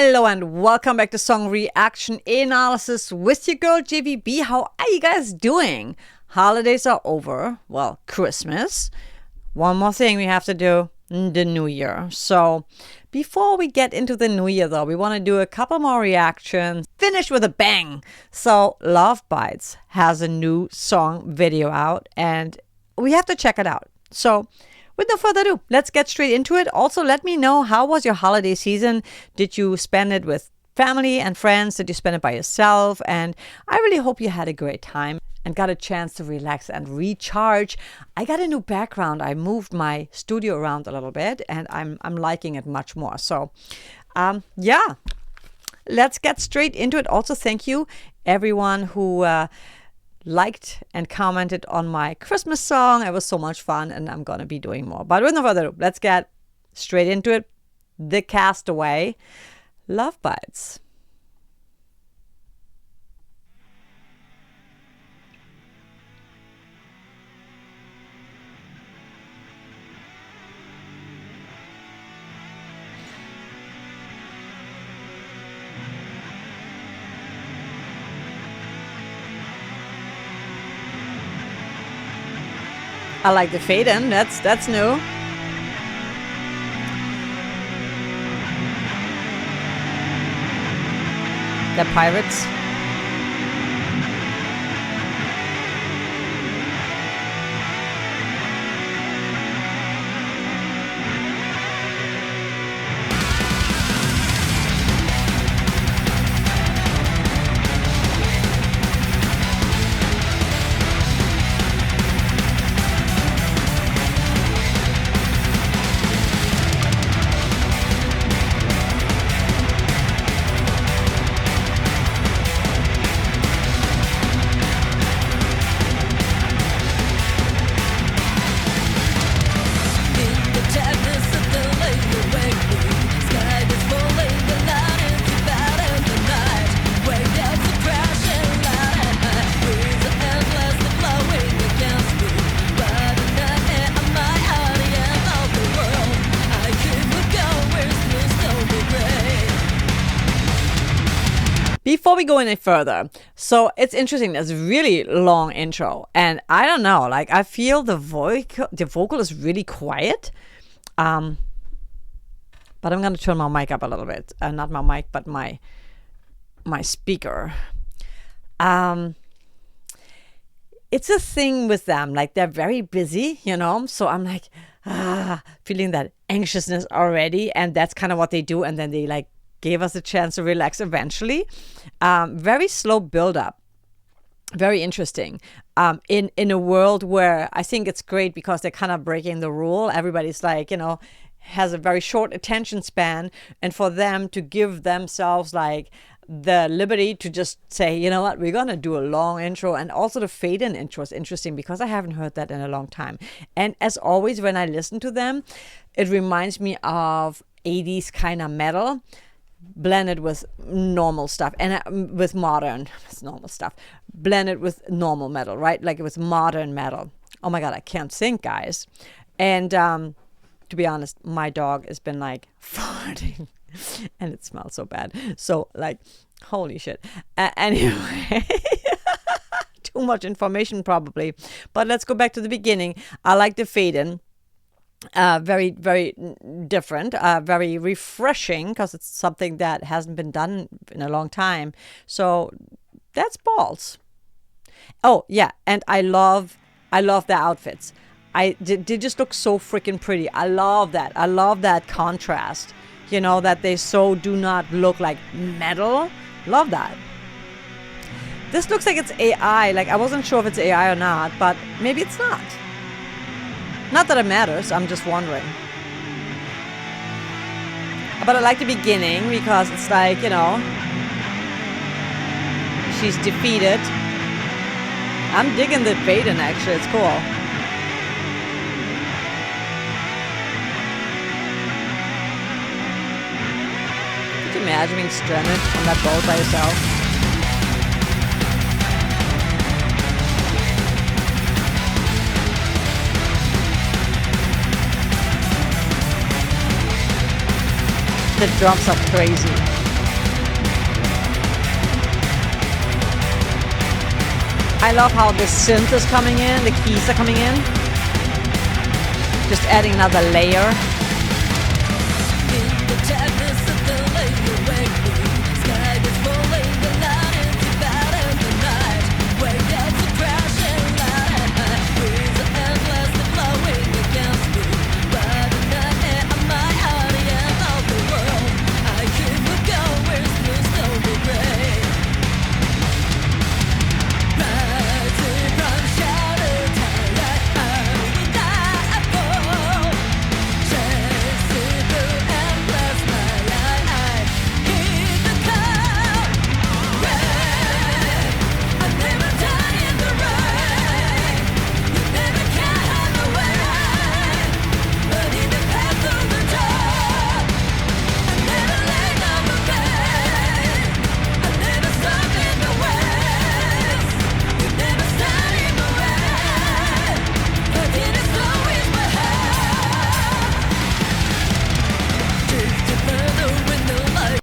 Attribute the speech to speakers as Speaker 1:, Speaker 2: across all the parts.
Speaker 1: Hello and welcome back to Song Reaction Analysis with your girl JVB. How are you guys doing? Holidays are over. Well, Christmas. One more thing we have to do, the New Year. So before we get into the New Year though, we want to do a couple more reactions. Finish with a bang. So Lovebites has a new song video out and we have to check it out. So with no further ado, let's get straight into it. Also, let me know, how was your holiday season? Did you spend it with family and friends? Did you spend it by yourself? And I really hope you had a great time and got a chance to relax and recharge. I got a new background. I moved my studio around a little bit and I'm liking it much more. So, yeah, let's get straight into it. Also, thank you everyone who liked and commented on my Christmas song. It was so much fun and I'm gonna be doing more. But with no further ado, let's get straight into it. The Castaway, Lovebites. I like the fade in. That's new. The pirates. Before we go any further, so it's interesting, there's a really long intro and I don't know, like I feel the vocal is really quiet, but I'm gonna turn my mic up a little bit, not my mic but my speaker. It's a thing with them, like they're very busy, you know, so I'm like feeling that anxiousness already, and that's kind of what they do, and then they like gave us a chance to relax eventually. Very slow build up. Very interesting. In a world where I think it's great because they're kind of breaking the rule. Everybody's like, you know, has a very short attention span. And for them to give themselves like the liberty to just say, you know what, we're going to do a long intro. And also the fade in intro is interesting because I haven't heard that in a long time. And as always, when I listen to them, it reminds me of 80s kind of metal, blended with normal stuff and with modern normal stuff, blended with normal metal, right? Like it was modern metal. Oh my God, I can't think, guys. And to be honest, my dog has been like farting and it smells so bad. So like, holy shit. Anyway, too much information probably. But let's go back to the beginning. I like the fade in. Very, very different, very refreshing because it's something that hasn't been done in a long time. So that's balls. Oh yeah, and I love the outfits. They just look so freaking pretty. I love that. I love that contrast. You know, that they so do not look like metal. Love that. This looks like it's AI. Like I wasn't sure if it's AI or not, but maybe it's not. Not that it matters, I'm just wondering. But I like the beginning because it's like, you know, she's defeated. I'm digging the fade in actually, it's cool. Could you imagine being stranded on that boat by yourself? The drums are crazy. I love how the synth is coming in, the keys are coming in. Just adding another layer.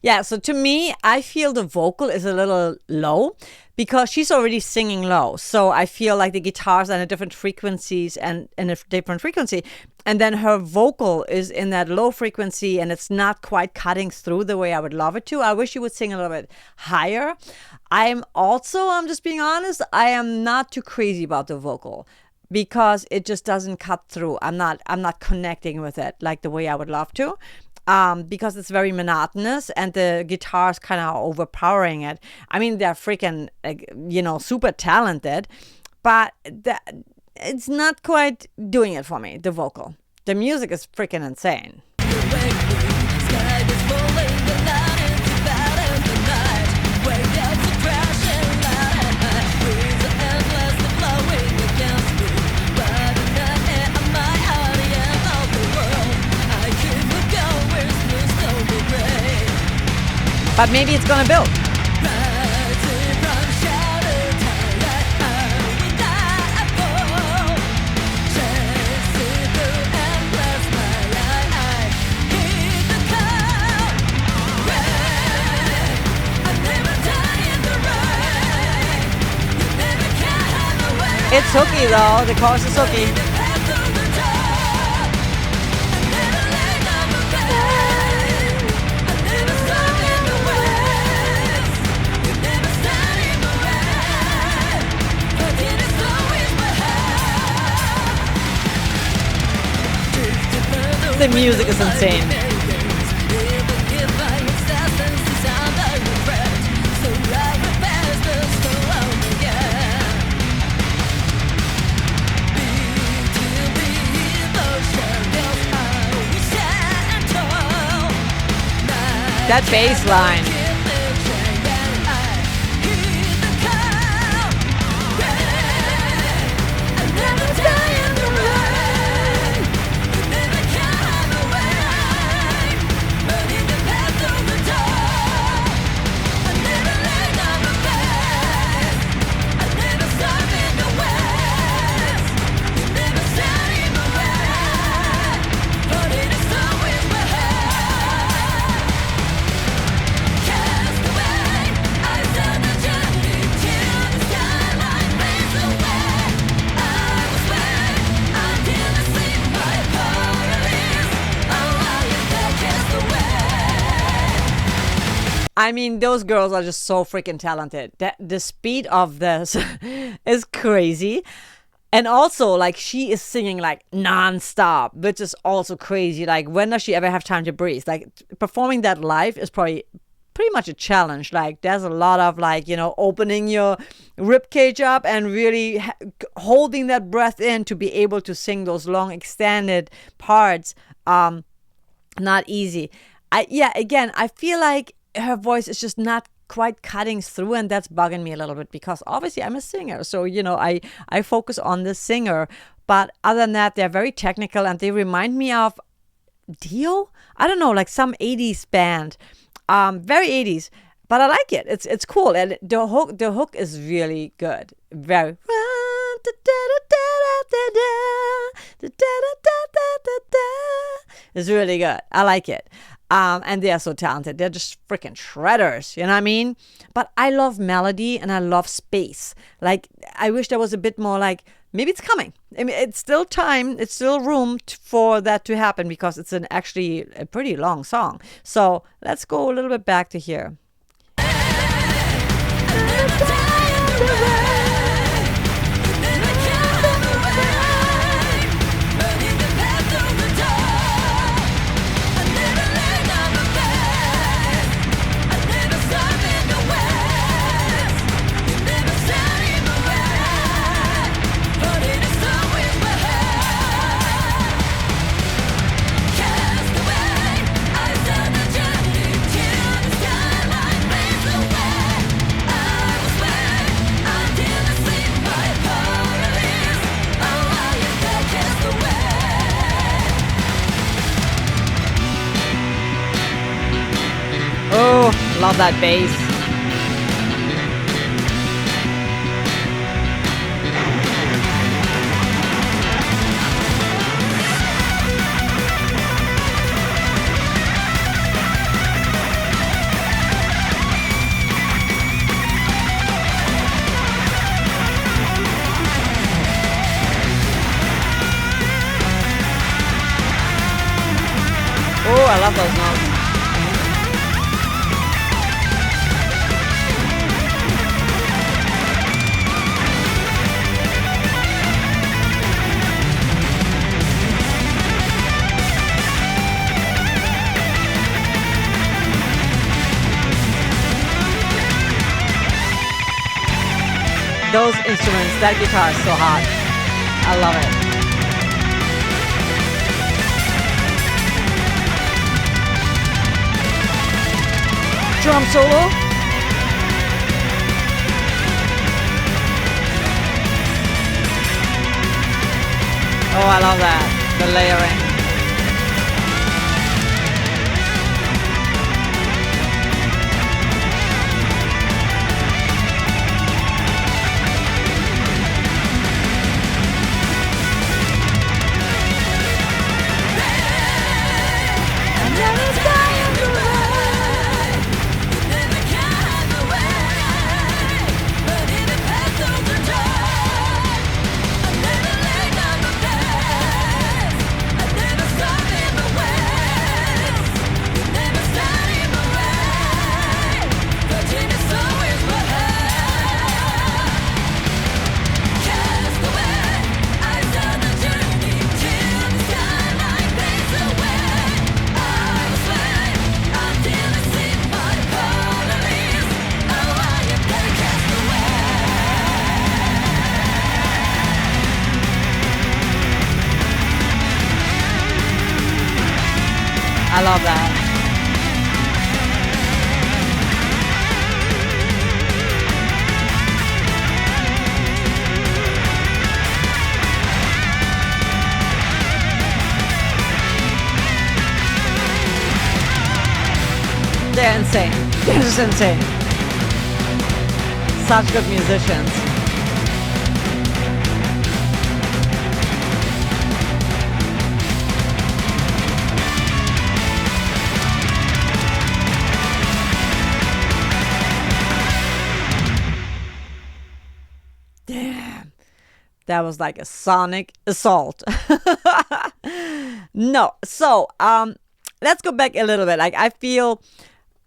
Speaker 1: Yeah, so to me, I feel the vocal is a little low because she's already singing low. So I feel like the guitars are in a different frequencies and in a different frequency. And then her vocal is in that low frequency and it's not quite cutting through the way I would love it to. I wish she would sing a little bit higher. I'm just being honest, I am not too crazy about the vocal because it just doesn't cut through. I'm not connecting with it like the way I would love to. Because it's very monotonous and the guitars kind of overpowering it. I mean, they're freaking, super talented, but it's not quite doing it for me, the vocal. The music is freaking insane. But maybe it's gonna build. It's hooky though, the chorus is hooky. The music is insane. That bass line. I mean, those girls are just so freaking talented. The speed of this is crazy. And also, like, she is singing, like, non-stop, which is also crazy. Like, when does she ever have time to breathe? Like, performing that live is probably pretty much a challenge. Like, there's a lot of, like, opening your rib cage up and really holding that breath in to be able to sing those long, extended parts. Not easy. Again, I feel like her voice is just not quite cutting through, and that's bugging me a little bit because obviously I'm a singer, so I focus on the singer. But other than that, they're very technical and they remind me of Dio. I don't know, like some 80s band, very 80s, but I like it. It's cool, and the hook is really good. Very. It's really good. I like it. And they are so talented. They're just freaking shredders. You know what I mean? But I love melody and I love space. Like, I wish there was a bit more like, maybe it's coming. I mean, it's still time. It's still room for that to happen because it's actually a pretty long song. So let's go a little bit back to here. Oh, love that bass. Oh, I love those notes. Those instruments, that guitar is so hot. I love it. Drum solo. Oh, I love that. The layering. I love that. They're insane. They're just insane. Such good musicians. Damn. That was like a sonic assault. No. So, let's go back a little bit. Like, I feel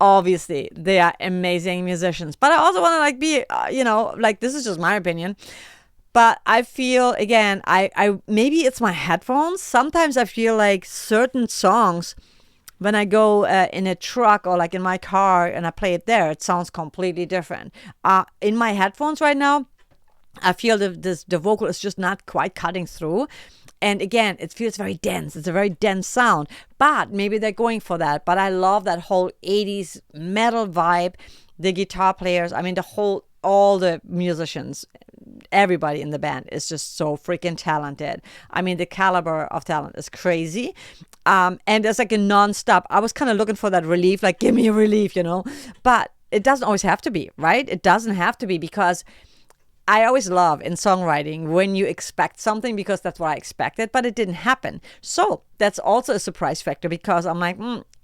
Speaker 1: obviously they are amazing musicians, but I also want to like be, like, this is just my opinion. But I feel, again, I maybe it's my headphones. Sometimes I feel like certain songs, when I go in a truck or like in my car and I play it there, it sounds completely different. In my headphones right now, I feel the vocal is just not quite cutting through. And again, it feels very dense. It's a very dense sound. But maybe they're going for that. But I love that whole 80s metal vibe. The guitar players, I mean, all the musicians, everybody in the band is just so freaking talented. I mean, the caliber of talent is crazy. And there's like a non-stop. I was kind of looking for that relief, like, give me a relief, But it doesn't always have to be, right? It doesn't have to be, because I always love in songwriting when you expect something, because that's what I expected, but it didn't happen. So that's also a surprise factor, because I'm like,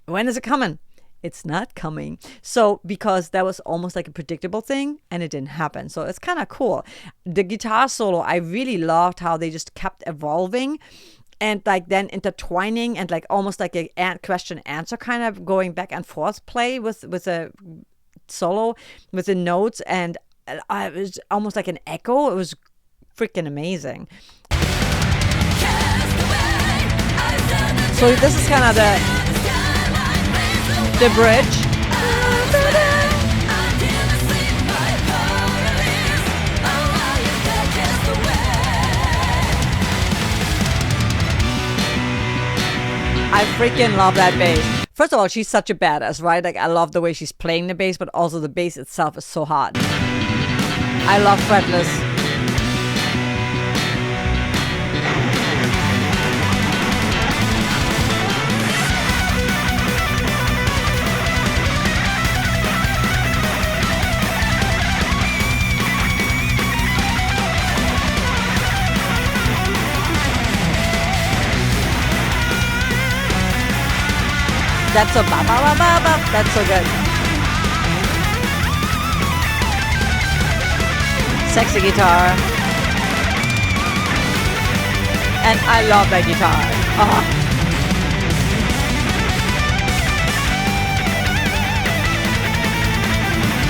Speaker 1: when is it coming? It's not coming. So because that was almost like a predictable thing and it didn't happen. So it's kind of cool. The guitar solo, I really loved how they just kept evolving and like then intertwining and like almost like a question answer kind of going back and forth play with a solo with the notes, and it was almost like an echo. It was freaking amazing. So this is kind of the bridge. I freaking love that bass. First of all, she's such a badass, right? Like, I love the way she's playing the bass, but also the bass itself is so hot. I love fretless. That's so ba ba ba ba ba. That's so good. Sexy guitar. And I love that guitar.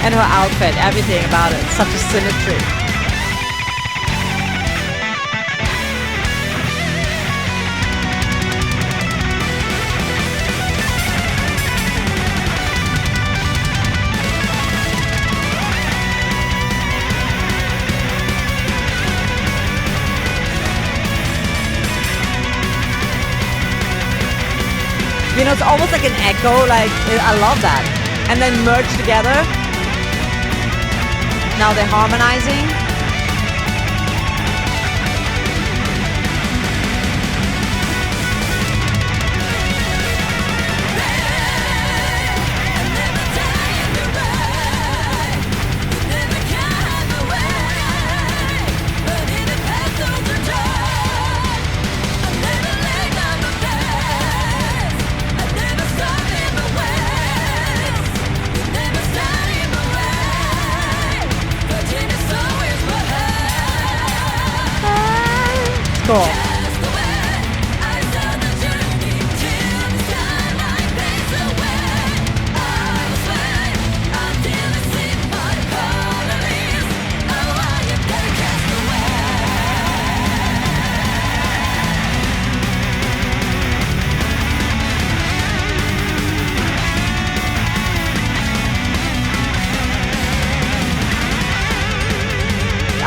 Speaker 1: And her outfit, everything about it, such a symmetry. You know, it's almost like an echo, like, I love that. And then merge together. Now they're harmonizing. Cool.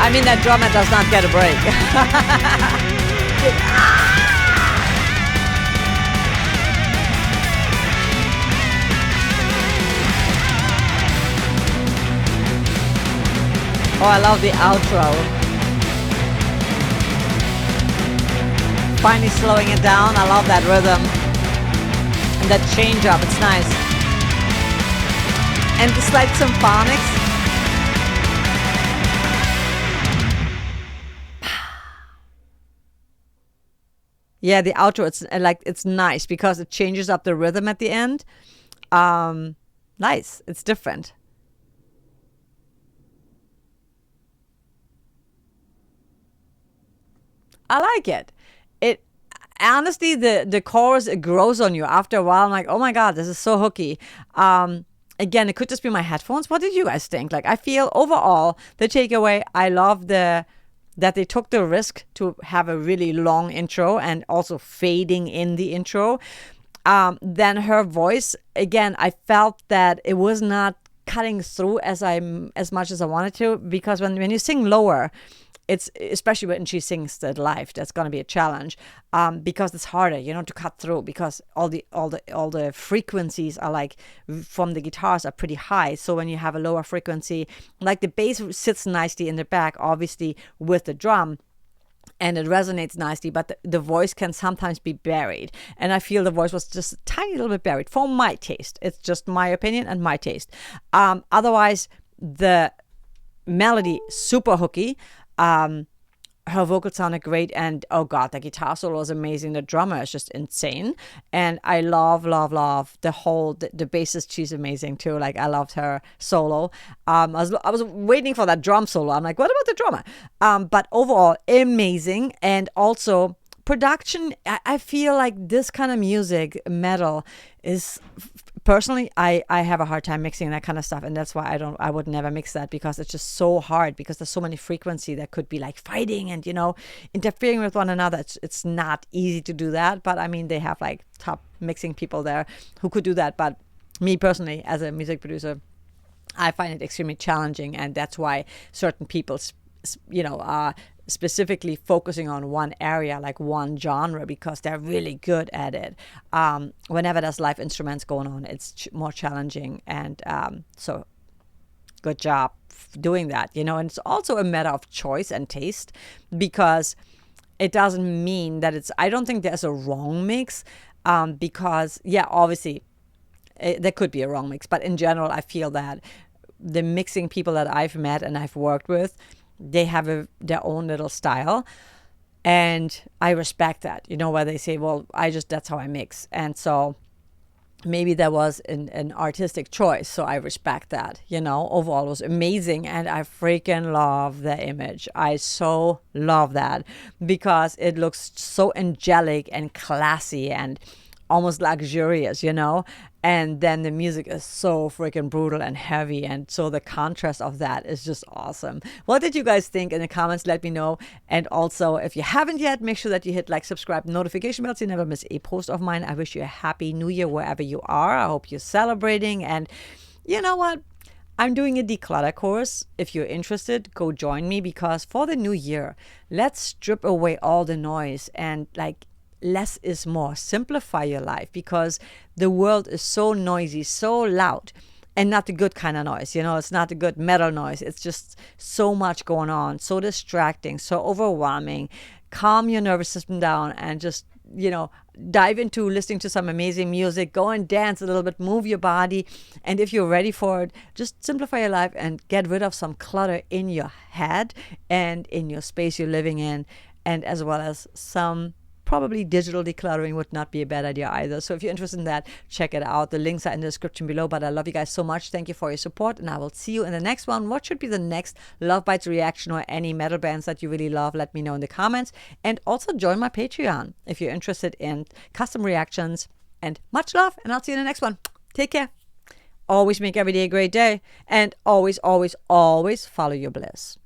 Speaker 1: I mean, that drummer does not get a break. Oh, I love the outro. Finally slowing it down. I love that rhythm. And that change up, it's nice. And the slight symphonics. Yeah, the outro, it's nice because it changes up the rhythm at the end. Nice. It's different. I like it. It honestly, the chorus, it grows on you after a while. I'm like, oh my God, this is so hooky. Again, it could just be my headphones. What did you guys think? Like, I feel overall the takeaway, I love that they took the risk to have a really long intro and also fading in the intro. Then her voice, again, I felt that it was not cutting through as much as I wanted to, because when you sing lower, it's especially when she sings that live, that's going to be a challenge, because it's harder, to cut through, because all the frequencies are like from the guitars are pretty high. So when you have a lower frequency, like the bass sits nicely in the back, obviously with the drum, and it resonates nicely, but the voice can sometimes be buried. And I feel the voice was just a tiny little bit buried for my taste. It's just my opinion and my taste. Otherwise, the melody, super hooky. her vocals sounded great, and oh god, the guitar solo was amazing. The drummer is just insane, and I love the bassist. She's amazing too. Like, I loved her solo. I was waiting for that drum solo. I'm like, what about the drummer? But overall, amazing. And also production, I feel like this kind of music, metal, is personally, I have a hard time mixing that kind of stuff, and that's why I would never mix that, because it's just so hard, because there's so many frequency that could be like fighting and interfering with one another. It's not easy to do that, but I mean, they have like top mixing people there who could do that. But me personally, as a music producer, I find it extremely challenging, and that's why certain people are specifically focusing on one area, like one genre, because they're really good at it. Whenever there's live instruments going on, it's more challenging, and so good job doing that. And it's also a matter of choice and taste, because it doesn't mean that I don't think there's a wrong mix, because obviously there could be a wrong mix, but in general, I feel that the mixing people that I've met and I've worked with, they have their own little style, and I respect that, where they say, well, that's how I mix. And so maybe there was an artistic choice, so I respect that. Overall, it was amazing, and I freaking love the image. I so love that, because it looks so angelic and classy and almost luxurious, and then the music is so freaking brutal and heavy, and so the contrast of that is just awesome. What did you guys think? In the comments, let me know. And also, if you haven't yet, make sure that you hit like, subscribe, notification bells, so you never miss a post of mine. I wish you a happy new year wherever you are. I hope you're celebrating, and you know what, I'm doing a declutter course. If you're interested, go join me, because for the new year, let's strip away all the noise, and like, less is more. Simplify your life, because the world is so noisy, so loud, and not the good kind of noise. It's not the good metal noise. It's just so much going on, so distracting, so overwhelming. Calm your nervous system down, and just dive into listening to some amazing music. Go and dance a little bit, move your body, and if you're ready for it, just simplify your life and get rid of some clutter in your head and in your space you're living in, and as well as some probably digital decluttering would not be a bad idea either. So if you're interested in that, check it out. The links are in the description below. But I love you guys so much. Thank you for your support, and I will see you in the next one. What should be the next Lovebites reaction, or any metal bands that you really love? Let me know in the comments. And also join my Patreon if you're interested in custom reactions. And much love, and I'll see you in the next one. Take care. Always make every day a great day, and always, always, always follow your bliss.